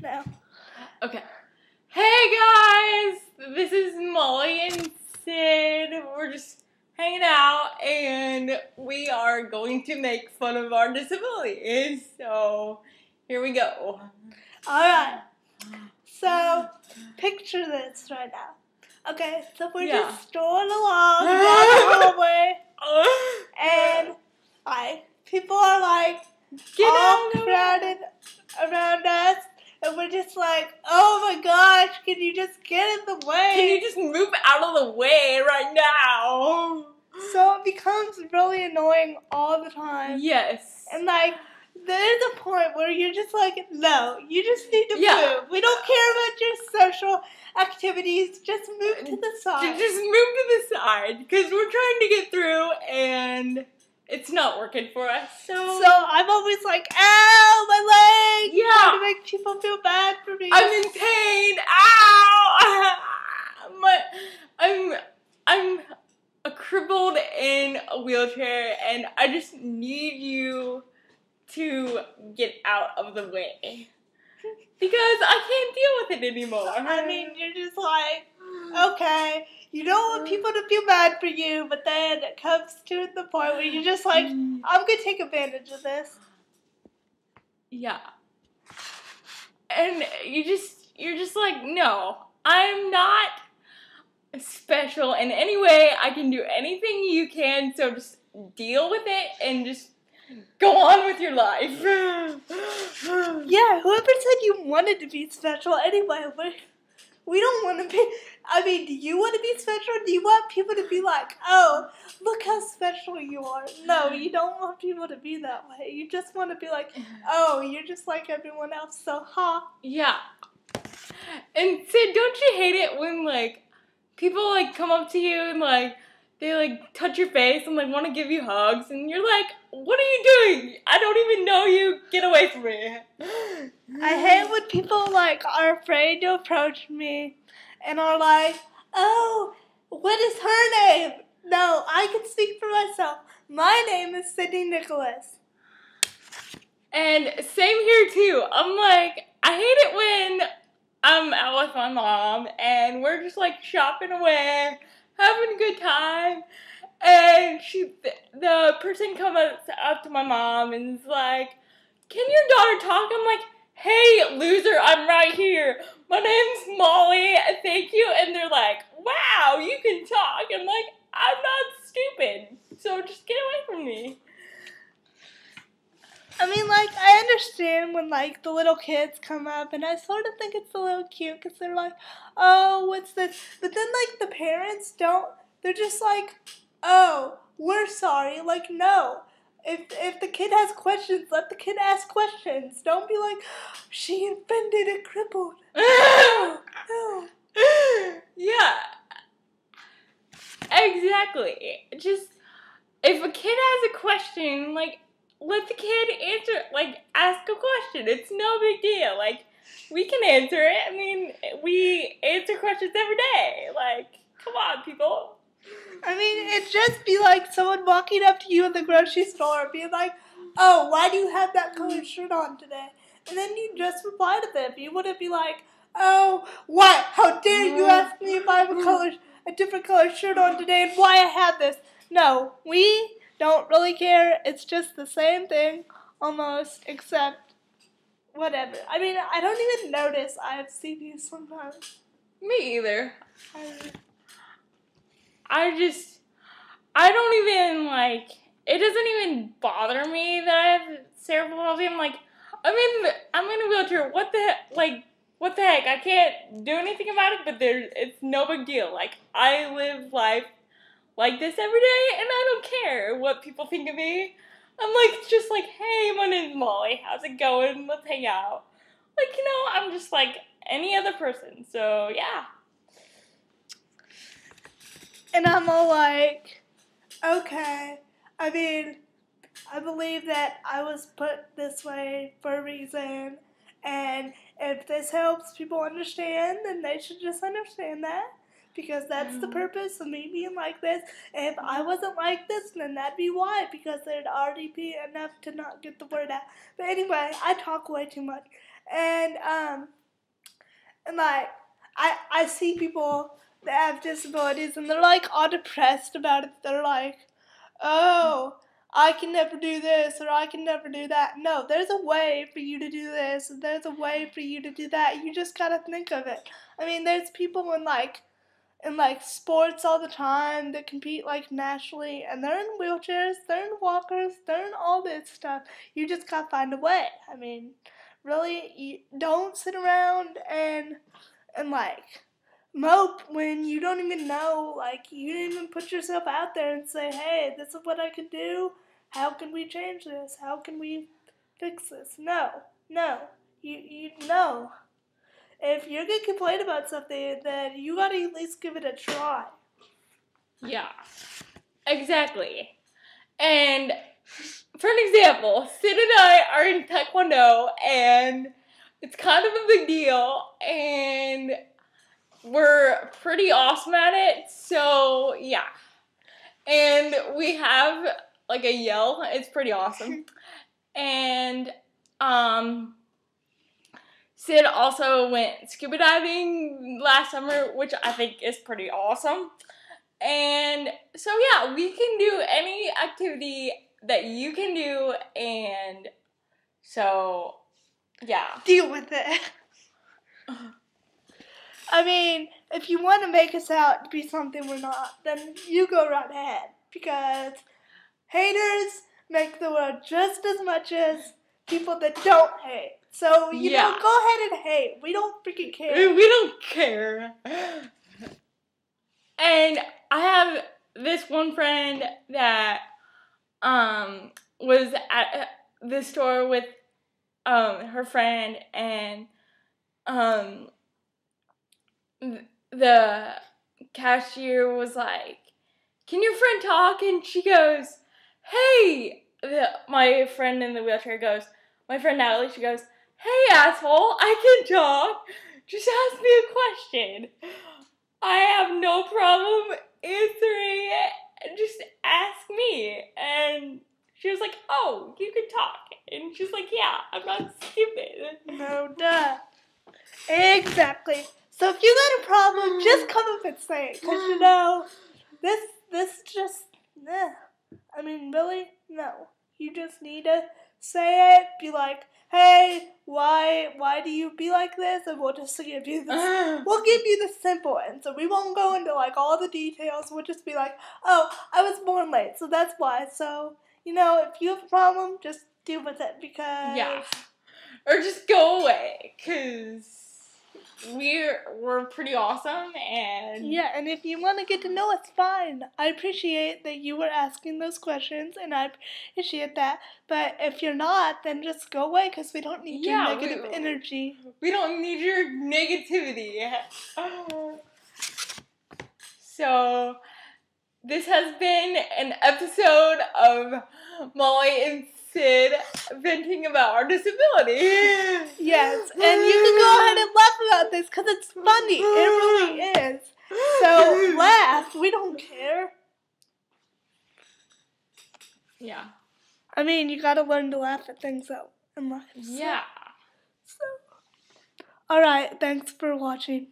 now. Okay. Hey guys! This is Molly and Sid. We're just hanging out and we are going to make fun of our disabilities. So, here we go. Alright. So, picture this right now. Okay, so we're just strolling along down the hallway and people are like all crowded around us. And we're just like, oh my gosh, can you just get in the way? Can you just move out of the way right now? So it becomes really annoying all the time. Yes. And like, there's a point where you're just like, no, you just need to move. We don't care about your social activities. Just move to the side. Just move to the side because we're trying to get through and it's not working for us. So I'm always like, ow, my leg. Yeah. Trying to make people feel bad for me. I'm in pain. Ow! I'm crippled in a wheelchair, and I just need you to get out of the way because I can't deal with it anymore. I mean, you're just like, okay, you don't want people to feel bad for you, but then it comes to the point where you're just like, I'm gonna take advantage of this. Yeah. And you're just like, no, I'm not special in any way. I can do anything you can, so just deal with it and just go on with your life. Yeah, whoever said you wanted to be special anyway, we don't want to be. I mean, do you want to be special? Do you want people to be like, oh, look how special you are? No, you don't want people to be that way. You just want to be like, oh, you're just like everyone else, so ha. Yeah. And Sid, don't you hate it when, like, people, like, come up to you and, like, they, like, touch your face and, like, want to give you hugs, and you're like, what are you doing? I don't even know you. Get away from me. I hate when people, like, are afraid to approach me and are like, oh, what is her name? No, I can speak for myself. My name is Sydney Nicholas. And same here, too. I'm like, I hate it when I'm out with my mom and we're just, like, shopping away, having a good time. And the person comes up to my mom and is like, can your daughter talk? I'm like, hey, loser, I'm right here. My name's Molly, thank you. And they're like, wow, you can talk. I'm like, I'm not stupid, so just get away from me. I mean, like, I understand when, like, the little kids come up, and I sort of think it's a little cute, because they're like, oh, what's this? But then, like, the parents don't, they're just like, oh, we're sorry. Like, no. If the kid has questions, let the kid ask questions. Don't be like, she invented a crippled. No. Yeah. Exactly. Just, if a kid has a question, like, let the kid answer, like, ask a question. It's no big deal. Like, we can answer it. I mean, we answer questions every day. Like, come on, people. I mean, it'd just be like someone walking up to you in the grocery store being like, oh, why do you have that colored shirt on today? And then you just reply to them. You wouldn't be like, oh, what? How dare you ask me if I have a different colored shirt on today and why I have this? No, we don't really care. It's just the same thing almost, except whatever. I mean, I don't even notice I have CPs sometimes. Me either. I don't even, like, it doesn't even bother me that I have cerebral palsy. I'm like, I'm in a wheelchair. What the heck? I can't do anything about it, but it's no big deal. Like, I live life like this every day, and I don't care what people think of me. I'm like, just like, hey, my name's Molly. How's it going? Let's hang out. Like, you know, I'm just like any other person. So, yeah. And I'm all like, okay, I mean, I believe that I was put this way for a reason, and if this helps people understand, then they should just understand that, because that's the purpose of me being like this. And if I wasn't like this, then that'd be why, because there'd already be enough to not get the word out. But anyway, I talk way too much. And like I see people that have disabilities and they're like all depressed about it. They're like, oh, I can never do this or I can never do that. No, there's a way for you to do this and there's a way for you to do that. You just gotta think of it. I mean, there's people in sports all the time that compete like nationally and they're in wheelchairs, they're in walkers, they're in all this stuff. You just gotta find a way. I mean, really, you don't sit around and like mope when you don't even know, like you didn't even put yourself out there and say, hey, this is what I can do. How can we change this? How can we fix this? No. You know. If you're gonna complain about something, then you gotta at least give it a try. Yeah, exactly. And for an example, Sid and I are in Taekwondo, and it's kind of a big deal, and we're pretty awesome at it, so yeah. And we have like a yell, it's pretty awesome. And Sid also went scuba diving last summer, which I think is pretty awesome. And so yeah, we can do any activity that you can do, and so yeah. Deal with it. I mean, if you want to make us out to be something we're not, then you go right ahead. Because haters make the world just as much as people that don't hate. So, you know, go ahead and hate. We don't freaking care. We don't care. And I have this one friend that was at the store with her friend, and the cashier was like, can your friend talk? And she goes, hey, my friend in the wheelchair goes, my friend Natalie, she goes, hey asshole, I can talk, just ask me a question. I have no problem answering it, just ask me. And she was like, oh, you can talk. And she's like, yeah, I'm not stupid. No duh. Exactly. So if you got a problem, just come up and say it. Because, you know, this just, I mean, really, no. You just need to say it, be like, hey, why do you be like this? And we'll just give you this. We'll give you the simple answer. We won't go into, like, all the details. We'll just be like, oh, I was born late, so that's why. So, you know, if you have a problem, just deal with it, because... Yeah. Or just go away, because we're pretty awesome, and... Yeah, and if you want to get to know us, fine. I appreciate that you were asking those questions, and I appreciate that. But if you're not, then just go away, because we don't need your negative energy. We don't need your negativity. So, this has been an episode of Molly and Sid venting about our disability. Yes, and you can go ahead and laugh about this because it's funny. It really is. So laugh. We don't care. Yeah. I mean, you gotta learn to laugh at things though in life. Yeah. So. Alright, thanks for watching.